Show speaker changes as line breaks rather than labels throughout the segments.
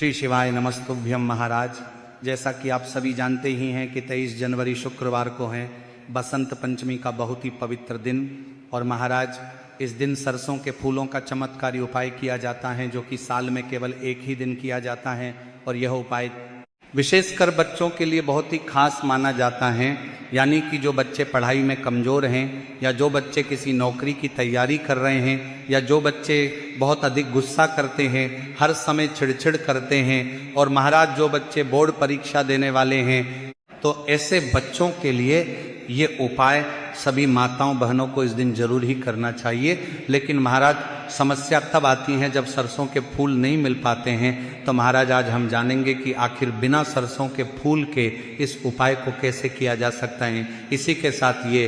श्री शिवाय नमस्तुभ्यम महाराज। जैसा कि आप सभी जानते ही हैं कि 23 जनवरी शुक्रवार को है बसंत पंचमी का बहुत ही पवित्र दिन। और महाराज इस दिन सरसों के फूलों का चमत्कारी उपाय किया जाता है, जो कि साल में केवल एक ही दिन किया जाता है। और यह उपाय विशेषकर बच्चों के लिए बहुत ही खास माना जाता है। यानी कि जो बच्चे पढ़ाई में कमज़ोर हैं, या जो बच्चे किसी नौकरी की तैयारी कर रहे हैं, या जो बच्चे बहुत अधिक गुस्सा करते हैं, हर समय चिड़चिड़ करते हैं, और महाराज जो बच्चे बोर्ड परीक्षा देने वाले हैं, तो ऐसे बच्चों के लिए ये उपाय सभी माताओं बहनों को इस दिन जरूर ही करना चाहिए। लेकिन महाराज समस्या तब आती है जब सरसों के फूल नहीं मिल पाते हैं। तो महाराज आज हम जानेंगे कि आखिर बिना सरसों के फूल के इस उपाय को कैसे किया जा सकता है। इसी के साथ ये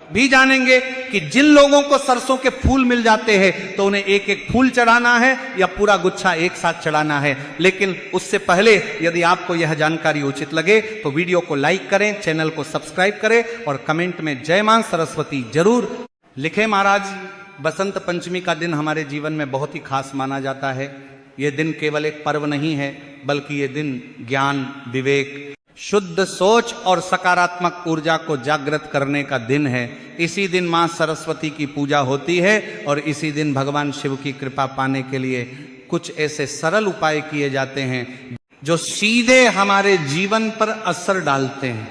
भी जानेंगे कि जिन लोगों को सरसों के फूल मिल जाते हैं तो उन्हें एक एक फूल चढ़ाना है या पूरा गुच्छा एक साथ चढ़ाना है। लेकिन उससे पहले यदि आपको यह जानकारी उचित लगे तो वीडियो को लाइक करें, चैनल को सब्सक्राइब करें और कमेंट में जय मां सरस्वती जरूर लिखें। महाराज बसंत पंचमी का दिन हमारे जीवन में बहुत ही खास माना जाता है। यह दिन केवल एक पर्व नहीं है, बल्कि ये दिन ज्ञान, विवेक, शुद्ध सोच और सकारात्मक ऊर्जा को जागृत करने का दिन है। इसी दिन मां सरस्वती की पूजा होती है और इसी दिन भगवान शिव की कृपा पाने के लिए कुछ ऐसे सरल उपाय किए जाते हैं जो सीधे हमारे जीवन पर असर डालते हैं।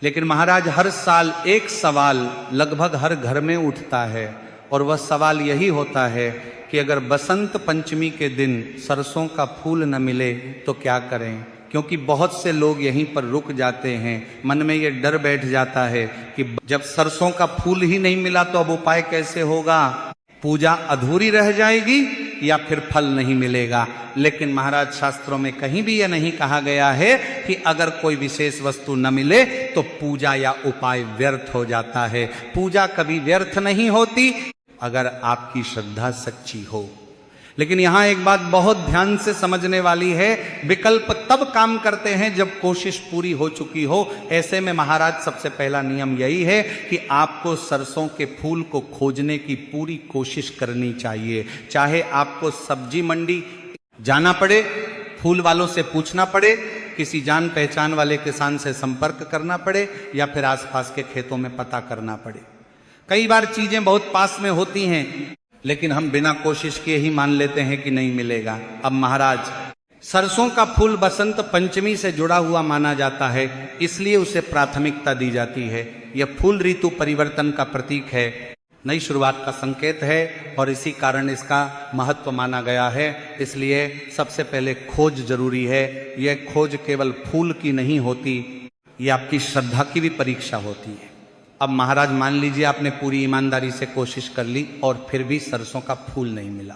लेकिन महाराज हर साल एक सवाल लगभग हर घर में उठता है, और वह सवाल यही होता है कि अगर बसंत पंचमी के दिन सरसों का फूल न मिले तो क्या करें। क्योंकि बहुत से लोग यहीं पर रुक जाते हैं, मन में ये डर बैठ जाता है कि जब सरसों का फूल ही नहीं मिला तो अब उपाय कैसे होगा, पूजा अधूरी रह जाएगी या फिर फल नहीं मिलेगा। लेकिन महाराज शास्त्रों में कहीं भी यह नहीं कहा गया है कि अगर कोई विशेष वस्तु न मिले तो पूजा या उपाय व्यर्थ हो जाता है। पूजा कभी व्यर्थ नहीं होती अगर आपकी श्रद्धा सच्ची हो। लेकिन यहां एक बात बहुत ध्यान से समझने वाली है, विकल्प तब काम करते हैं जब कोशिश पूरी हो चुकी हो। ऐसे में महाराज सबसे पहला नियम यही है कि आपको सरसों के फूल को खोजने की पूरी कोशिश करनी चाहिए। चाहे आपको सब्जी मंडी जाना पड़े, फूल वालों से पूछना पड़े, किसी जान पहचान वाले किसान से संपर्क करना पड़े, या फिर आसपास के खेतों में पता करना पड़े। कई बार चीजें बहुत पास में होती हैं, लेकिन हम बिना कोशिश किए ही मान लेते हैं कि नहीं मिलेगा। अब महाराज सरसों का फूल बसंत पंचमी से जुड़ा हुआ माना जाता है, इसलिए उसे प्राथमिकता दी जाती है। यह फूल ऋतु परिवर्तन का प्रतीक है, नई शुरुआत का संकेत है, और इसी कारण इसका महत्व माना गया है। इसलिए सबसे पहले खोज जरूरी है। यह खोज केवल फूल की नहीं होती, ये आपकी श्रद्धा की भी परीक्षा होती है। अब महाराज मान लीजिए आपने पूरी ईमानदारी से कोशिश कर ली और फिर भी सरसों का फूल नहीं मिला।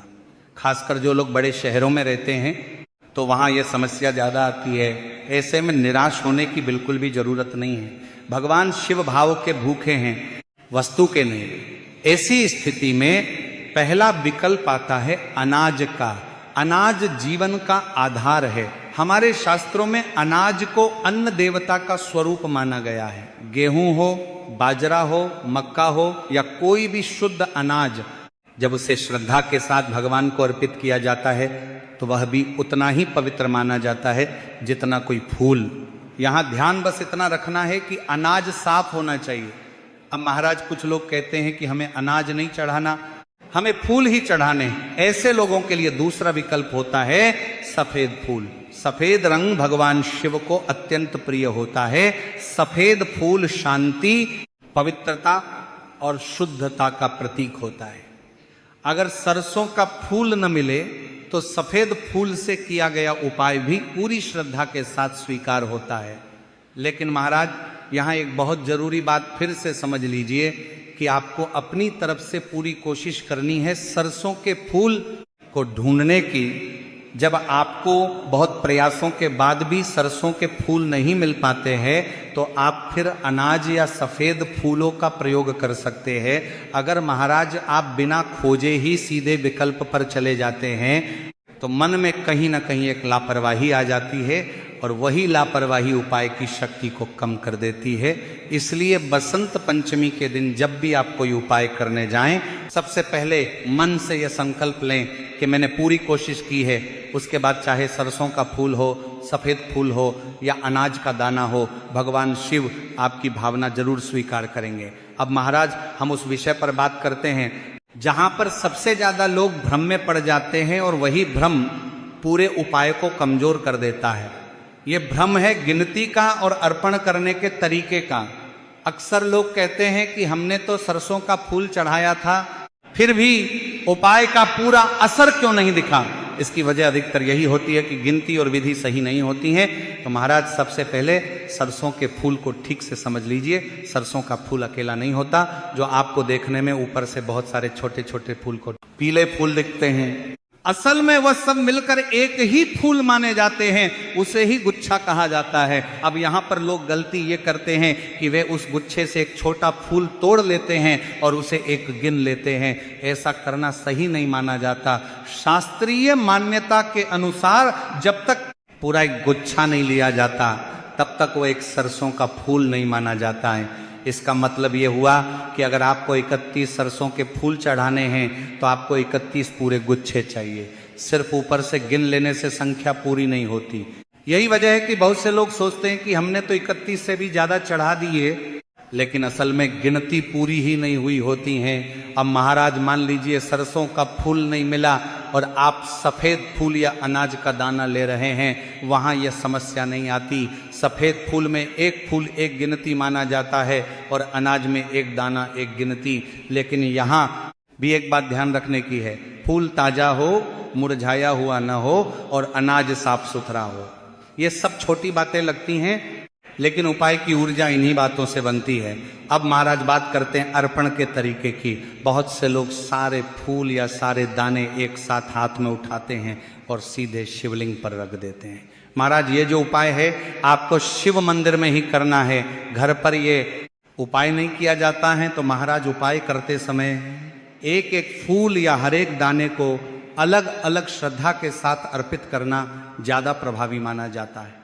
खासकर जो लोग बड़े शहरों में रहते हैं तो वहाँ यह समस्या ज़्यादा आती है। ऐसे में निराश होने की बिल्कुल भी ज़रूरत नहीं है। भगवान शिव भाव के भूखे हैं, वस्तु के नहीं। ऐसी स्थिति में पहला विकल्प आता है अनाज का। अनाज जीवन का आधार है। हमारे शास्त्रों में अनाज को अन्न देवता का स्वरूप माना गया है। गेहूं हो, बाजरा हो, मक्का हो या कोई भी शुद्ध अनाज जब उसे श्रद्धा के साथ भगवान को अर्पित किया जाता है तो वह भी उतना ही पवित्र माना जाता है जितना कोई फूल। यहाँ ध्यान बस इतना रखना है कि अनाज साफ होना चाहिए। अब महाराज कुछ लोग कहते हैं कि हमें अनाज नहीं चढ़ाना, हमें फूल ही चढ़ाने। ऐसे लोगों के लिए दूसरा विकल्प होता है सफेद फूल। सफेद रंग भगवान शिव को अत्यंत प्रिय होता है। सफेद फूल शांति, पवित्रता और शुद्धता का प्रतीक होता है। अगर सरसों का फूल न मिले तो सफेद फूल से किया गया उपाय भी पूरी श्रद्धा के साथ स्वीकार होता है। लेकिन महाराज यहाँ एक बहुत जरूरी बात फिर से समझ लीजिए कि आपको अपनी तरफ से पूरी कोशिश करनी है सरसों के फूल को ढूंढने की। जब आपको बहुत प्रयासों के बाद भी सरसों के फूल नहीं मिल पाते हैं तो आप फिर अनाज या सफ़ेद फूलों का प्रयोग कर सकते हैं। अगर महाराज आप बिना खोजे ही सीधे विकल्प पर चले जाते हैं तो मन में कहीं ना कहीं एक लापरवाही आ जाती है, और वही लापरवाही उपाय की शक्ति को कम कर देती है। इसलिए बसंत पंचमी के दिन जब भी आप कोई उपाय करने जाएं, सबसे पहले मन से यह संकल्प लें कि मैंने पूरी कोशिश की है, उसके बाद चाहे सरसों का फूल हो, सफ़ेद फूल हो या अनाज का दाना हो, भगवान शिव आपकी भावना जरूर स्वीकार करेंगे। अब महाराज हम उस विषय पर बात करते हैं जहां पर सबसे ज्यादा लोग भ्रम में पड़ जाते हैं और वही भ्रम पूरे उपाय को कमजोर कर देता है। ये भ्रम है गिनती का और अर्पण करने के तरीके का। अक्सर लोग कहते हैं कि हमने तो सरसों का फूल चढ़ाया था, फिर भी उपाय का पूरा असर क्यों नहीं दिखा। इसकी वजह अधिकतर यही होती है कि गिनती और विधि सही नहीं होती है। तो महाराज सबसे पहले सरसों के फूल को ठीक से समझ लीजिए। सरसों का फूल अकेला नहीं होता, जो आपको देखने में ऊपर से बहुत सारे छोटे छोटे फूल को पीले फूल दिखते हैं, असल में वह सब मिलकर एक ही फूल माने जाते हैं, उसे ही गुच्छा कहा जाता है। अब यहाँ पर लोग गलती ये करते हैं कि वे उस गुच्छे से एक छोटा फूल तोड़ लेते हैं और उसे एक गिन लेते हैं। ऐसा करना सही नहीं माना जाता। शास्त्रीय मान्यता के अनुसार जब तक पूरा एक गुच्छा नहीं लिया जाता तब तक वो एक सरसों का फूल नहीं माना जाता है। इसका मतलब ये हुआ कि अगर आपको 31 सरसों के फूल चढ़ाने हैं तो आपको 31 पूरे गुच्छे चाहिए। सिर्फ ऊपर से गिन लेने से संख्या पूरी नहीं होती। यही वजह है कि बहुत से लोग सोचते हैं कि हमने तो 31 से भी ज्यादा चढ़ा दिए, लेकिन असल में गिनती पूरी ही नहीं हुई होती हैं। अब महाराज मान लीजिए सरसों का फूल नहीं मिला और आप सफ़ेद फूल या अनाज का दाना ले रहे हैं, वहाँ यह समस्या नहीं आती। सफ़ेद फूल में एक फूल एक गिनती माना जाता है और अनाज में एक दाना एक गिनती। लेकिन यहाँ भी एक बात ध्यान रखने की है, फूल ताज़ा हो, मुरझाया हुआ न हो और अनाज साफ सुथरा हो। ये सब छोटी बातें लगती हैं, लेकिन उपाय की ऊर्जा इन्हीं बातों से बनती है। अब महाराज बात करते हैं अर्पण के तरीके की। बहुत से लोग सारे फूल या सारे दाने एक साथ हाथ में उठाते हैं और सीधे शिवलिंग पर रख देते हैं। महाराज ये जो उपाय है आपको शिव मंदिर में ही करना है, घर पर ये उपाय नहीं किया जाता है। तो महाराज उपाय करते समय एक एक फूल या हर एक दाने को अलग अलग श्रद्धा के साथ अर्पित करना ज़्यादा प्रभावी माना जाता है।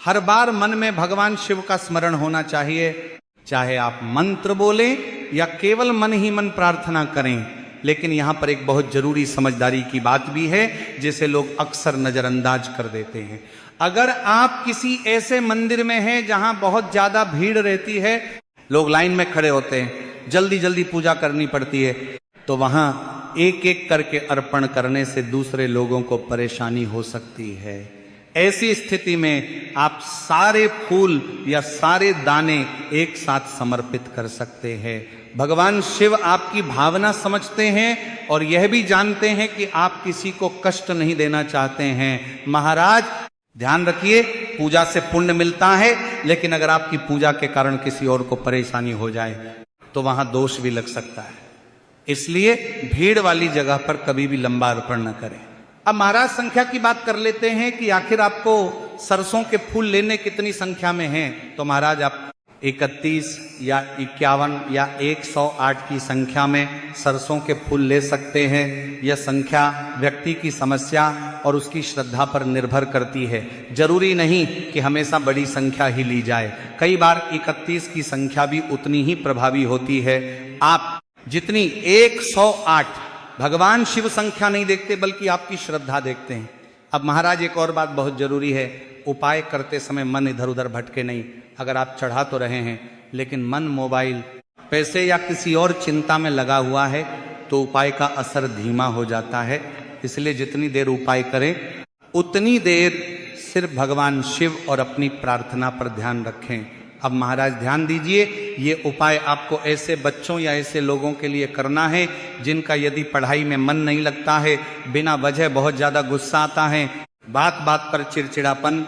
हर बार मन में भगवान शिव का स्मरण होना चाहिए, चाहे आप मंत्र बोलें या केवल मन ही मन प्रार्थना करें। लेकिन यहाँ पर एक बहुत जरूरी समझदारी की बात भी है जिसे लोग अक्सर नजरअंदाज कर देते हैं। अगर आप किसी ऐसे मंदिर में हैं जहां बहुत ज्यादा भीड़ रहती है, लोग लाइन में खड़े होते हैं, जल्दी जल्दी पूजा करनी पड़ती है, तो वहां एक एक करके अर्पण करने से दूसरे लोगों को परेशानी हो सकती है। ऐसी स्थिति में आप सारे फूल या सारे दाने एक साथ समर्पित कर सकते हैं। भगवान शिव आपकी भावना समझते हैं और यह भी जानते हैं कि आप किसी को कष्ट नहीं देना चाहते हैं। महाराज ध्यान रखिए, पूजा से पुण्य मिलता है, लेकिन अगर आपकी पूजा के कारण किसी और को परेशानी हो जाए तो वहां दोष भी लग सकता है। इसलिए भीड़ वाली जगह पर कभी भी लंबा अर्पण न करें। अब महाराज संख्या की बात कर लेते हैं कि आखिर आपको सरसों के फूल लेने कितनी संख्या में हैं। तो महाराज आप 31 या 51 या 108 की संख्या में सरसों के फूल ले सकते हैं। यह संख्या व्यक्ति की समस्या और उसकी श्रद्धा पर निर्भर करती है। जरूरी नहीं कि हमेशा बड़ी संख्या ही ली जाए। कई बार 31 की संख्या भी उतनी ही प्रभावी होती है। आप जितनी 108 भगवान शिव संख्या नहीं देखते बल्कि आपकी श्रद्धा देखते हैं। अब महाराज एक और बात बहुत जरूरी है, उपाय करते समय मन इधर उधर भटके नहीं। अगर आप चढ़ा तो रहे हैं लेकिन मन मोबाइल, पैसे या किसी और चिंता में लगा हुआ है तो उपाय का असर धीमा हो जाता है। इसलिए जितनी देर उपाय करें उतनी देर सिर्फ भगवान शिव और अपनी प्रार्थना पर ध्यान रखें। अब महाराज ध्यान दीजिए, ये उपाय आपको ऐसे बच्चों या ऐसे लोगों के लिए करना है जिनका यदि पढ़ाई में मन नहीं लगता है, बिना वजह बहुत ज़्यादा गुस्सा आता है, बात बात पर चिड़चिड़ापन,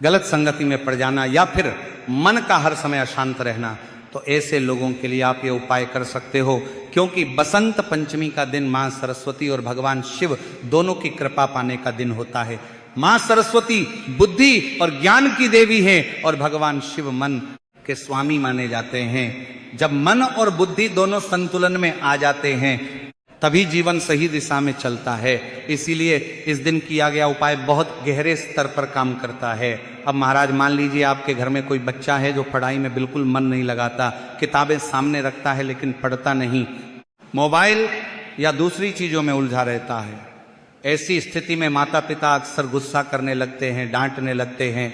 गलत संगति में पड़ जाना या फिर मन का हर समय अशांत रहना। तो ऐसे लोगों के लिए आप ये उपाय कर सकते हो, क्योंकि बसंत पंचमी का दिन माँ सरस्वती और भगवान शिव दोनों की कृपा पाने का दिन होता है। माँ सरस्वती बुद्धि और ज्ञान की देवी है और भगवान शिव मन के स्वामी माने जाते हैं। जब मन और बुद्धि दोनों संतुलन में आ जाते हैं तभी जीवन सही दिशा में चलता है। इसीलिए इस दिन किया गया उपाय बहुत गहरे स्तर पर काम करता है। अब महाराज मान लीजिए आपके घर में कोई बच्चा है जो पढ़ाई में बिल्कुल मन नहीं लगाता, किताबें सामने रखता है लेकिन पढ़ता नहीं, मोबाइल या दूसरी चीजों में उलझा रहता है। ऐसी स्थिति में माता पिता अक्सर गुस्सा करने लगते हैं, डांटने लगते हैं,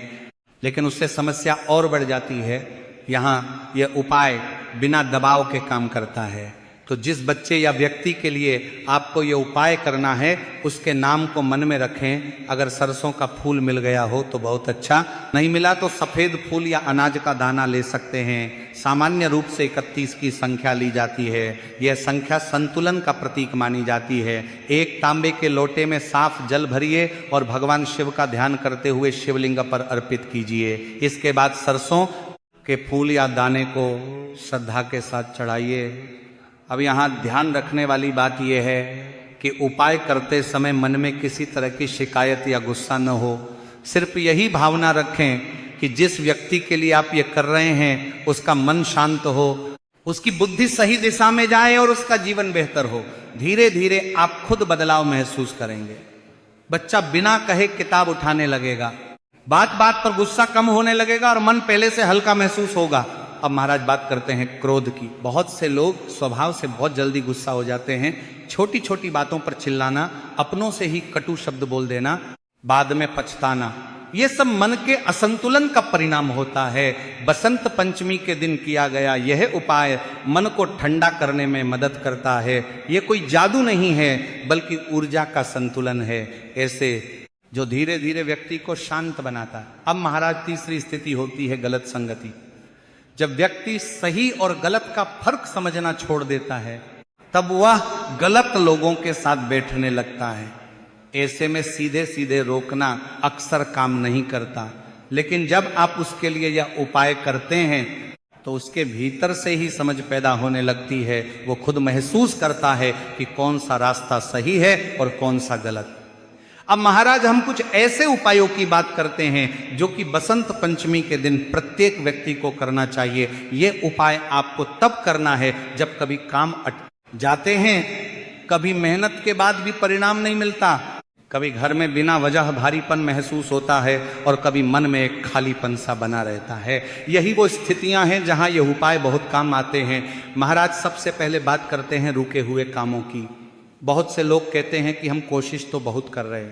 लेकिन उससे समस्या और बढ़ जाती है। यहाँ यह उपाय बिना दबाव के काम करता है। तो जिस बच्चे या व्यक्ति के लिए आपको ये उपाय करना है, उसके नाम को मन में रखें। अगर सरसों का फूल मिल गया हो तो बहुत अच्छा, नहीं मिला तो सफ़ेद फूल या अनाज का दाना ले सकते हैं। सामान्य रूप से 31 की संख्या ली जाती है। यह संख्या संतुलन का प्रतीक मानी जाती है। एक तांबे के लोटे में साफ जल भरिए और भगवान शिव का ध्यान करते हुए शिवलिंग पर अर्पित कीजिए। इसके बाद सरसों के फूल या दाने को श्रद्धा के साथ चढ़ाइए। अब यहाँ ध्यान रखने वाली बात यह है कि उपाय करते समय मन में किसी तरह की शिकायत या गुस्सा न हो। सिर्फ यही भावना रखें कि जिस व्यक्ति के लिए आप ये कर रहे हैं उसका मन शांत हो, उसकी बुद्धि सही दिशा में जाए और उसका जीवन बेहतर हो। धीरे धीरे आप खुद बदलाव महसूस करेंगे। बच्चा बिना कहे किताब उठाने लगेगा, बात बात पर गुस्सा कम होने लगेगा और मन पहले से हल्का महसूस होगा। अब महाराज बात करते हैं क्रोध की। बहुत से लोग स्वभाव से बहुत जल्दी गुस्सा हो जाते हैं। छोटी छोटी बातों पर चिल्लाना, अपनों से ही कटु शब्द बोल देना, बाद में पछताना, ये सब मन के असंतुलन का परिणाम होता है। बसंत पंचमी के दिन किया गया यह उपाय मन को ठंडा करने में मदद करता है। ये कोई जादू नहीं है, बल्कि ऊर्जा का संतुलन है, ऐसे जो धीरे धीरे व्यक्ति को शांत बनाता है। अब महाराज तीसरी स्थिति होती है गलत संगति। जब व्यक्ति सही और गलत का फर्क समझना छोड़ देता है, तब वह गलत लोगों के साथ बैठने लगता है। ऐसे में सीधे सीधे रोकना अक्सर काम नहीं करता, लेकिन जब आप उसके लिए यह उपाय करते हैं तो उसके भीतर से ही समझ पैदा होने लगती है। वो खुद महसूस करता है कि कौन सा रास्ता सही है और कौन सा गलत। अब महाराज हम कुछ ऐसे उपायों की बात करते हैं जो कि बसंत पंचमी के दिन प्रत्येक व्यक्ति को करना चाहिए। ये उपाय आपको तब करना है जब कभी काम अटक जाते हैं, कभी मेहनत के बाद भी परिणाम नहीं मिलता, कभी घर में बिना वजह भारीपन महसूस होता है और कभी मन में एक खालीपन सा बना रहता है। यही वो स्थितियां हैं जहां ये उपाय बहुत काम आते हैं। महाराज सबसे पहले बात करते हैं रुके हुए कामों की। बहुत से लोग कहते हैं कि हम कोशिश तो बहुत कर रहे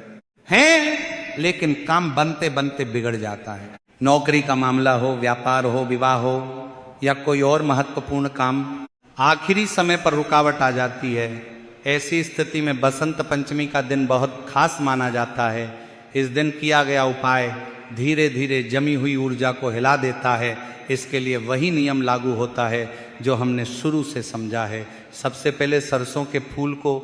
हैं, लेकिन काम बनते बनते बिगड़ जाता है। नौकरी का मामला हो, व्यापार हो, विवाह हो या कोई और महत्वपूर्ण काम, आखिरी समय पर रुकावट आ जाती है। ऐसी स्थिति में बसंत पंचमी का दिन बहुत खास माना जाता है। इस दिन किया गया उपाय धीरे धीरे जमी हुई ऊर्जा को हिला देता है। इसके लिए वही नियम लागू होता है जो हमने शुरू से समझा है। सबसे पहले सरसों के फूल को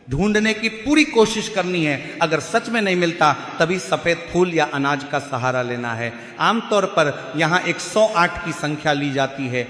ढूंढने की पूरी कोशिश करनी है। अगर सच में नहीं मिलता तभी सफेद फूल या अनाज का सहारा लेना है। आमतौर पर यहाँ 108 की संख्या ली जाती है,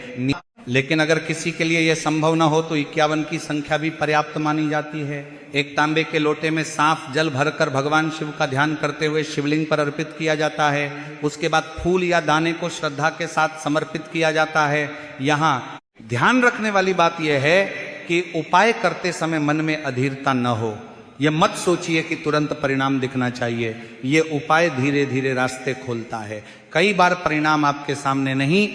लेकिन अगर किसी के लिए यह संभव न हो तो 51 की संख्या भी पर्याप्त मानी जाती है। एक तांबे के लोटे में साफ जल भरकर भगवान शिव का ध्यान करते हुए शिवलिंग पर अर्पित किया जाता है। उसके बाद फूल या दाने को श्रद्धा के साथ समर्पित किया जाता है। यहाँ ध्यान रखने वाली बात यह है कि उपाय करते समय मन में अधीरता न हो। यह मत सोचिए कि तुरंत परिणाम दिखना चाहिए। ये उपाय धीरे धीरे रास्ते खोलता है। कई बार परिणाम आपके सामने नहीं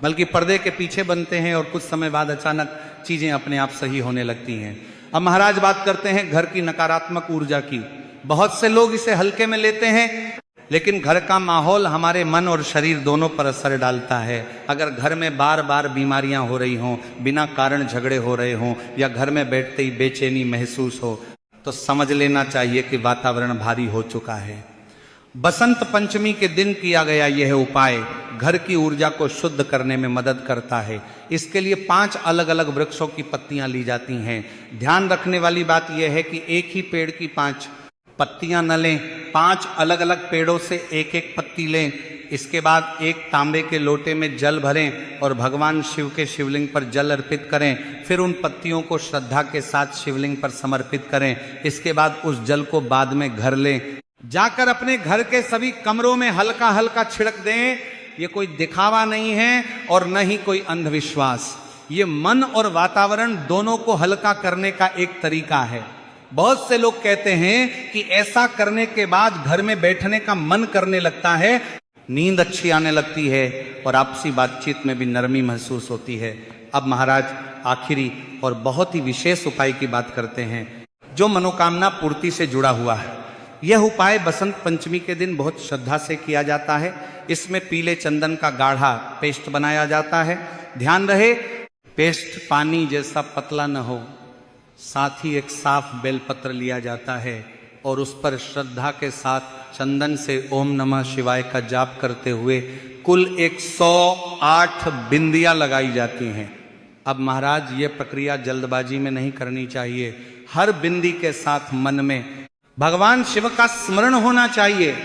बल्कि पर्दे के पीछे बनते हैं और कुछ समय बाद अचानक चीजें अपने आप सही होने लगती हैं। अब महाराज बात करते हैं घर की नकारात्मक ऊर्जा की। बहुत से लोग इसे हल्के में लेते हैं, लेकिन घर का माहौल हमारे मन और शरीर दोनों पर असर डालता है। अगर घर में बार बार बीमारियां हो रही हों, बिना कारण झगड़े हो रहे हों या घर में बैठते ही बेचैनी महसूस हो, तो समझ लेना चाहिए कि वातावरण भारी हो चुका है। बसंत पंचमी के दिन किया गया यह उपाय घर की ऊर्जा को शुद्ध करने में मदद करता है। इसके लिए 5 अलग अलग वृक्षों की पत्तियां ली जाती हैं। ध्यान रखने वाली बात यह है कि एक ही पेड़ की 5 पत्तियां न लें, 5 अलग अलग पेड़ों से एक एक पत्ती लें। इसके बाद एक तांबे के लोटे में जल भरें और भगवान शिव के शिवलिंग पर जल अर्पित करें। फिर उन पत्तियों को श्रद्धा के साथ शिवलिंग पर समर्पित करें। इसके बाद उस जल को बाद में घर लें, जाकर अपने घर के सभी कमरों में हल्का हल्का छिड़क दें। ये कोई दिखावा नहीं है और न ही कोई अंधविश्वास। ये मन और वातावरण दोनों को हल्का करने का एक तरीका है। बहुत से लोग कहते हैं कि ऐसा करने के बाद घर में बैठने का मन करने लगता है, नींद अच्छी आने लगती है और आपसी बातचीत में भी नरमी महसूस होती है। अब महाराज आखिरी और बहुत ही विशेष उपाय की बात करते हैं। जो मनोकामना पूर्ति से जुड़ा हुआ है। यह उपाय बसंत पंचमी के दिन बहुत श्रद्धा से किया जाता है। इसमें पीले चंदन का गाढ़ा पेस्ट बनाया जाता है। ध्यान रहे, पेस्ट पानी जैसा पतला न हो, साथ ही एक साफ बेलपत्र लिया जाता है और उस पर श्रद्धा के साथ चंदन से ओम नमः शिवाय का जाप करते हुए कुल 108 बिंदियां लगाई जाती हैं। अब महाराज ये प्रक्रिया जल्दबाजी में नहीं करनी चाहिए। हर बिंदी के साथ मन में भगवान शिव का स्मरण होना चाहिए।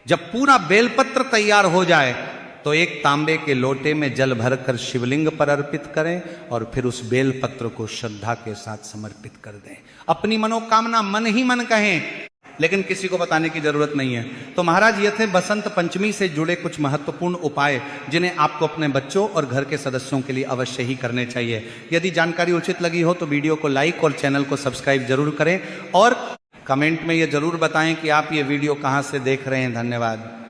जब पूरा बेलपत्र तैयार हो जाए तो एक तांबे के लोटे में जल भरकर शिवलिंग पर अर्पित करें और फिर उस बेलपत्र को श्रद्धा के साथ समर्पित कर दें। अपनी मनोकामना मन ही मन कहें, लेकिन किसी को बताने की जरूरत नहीं है। तो महाराज ये थे बसंत पंचमी से जुड़े कुछ महत्वपूर्ण उपाय, जिन्हें आपको अपने बच्चों और घर के सदस्यों के लिए अवश्य ही करने चाहिए। यदि जानकारी उचित लगी हो तो वीडियो को लाइक और चैनल को सब्सक्राइब जरूर करें और कमेंट में ये जरूर बताएं कि आप ये वीडियो कहाँ से देख रहे हैं। धन्यवाद।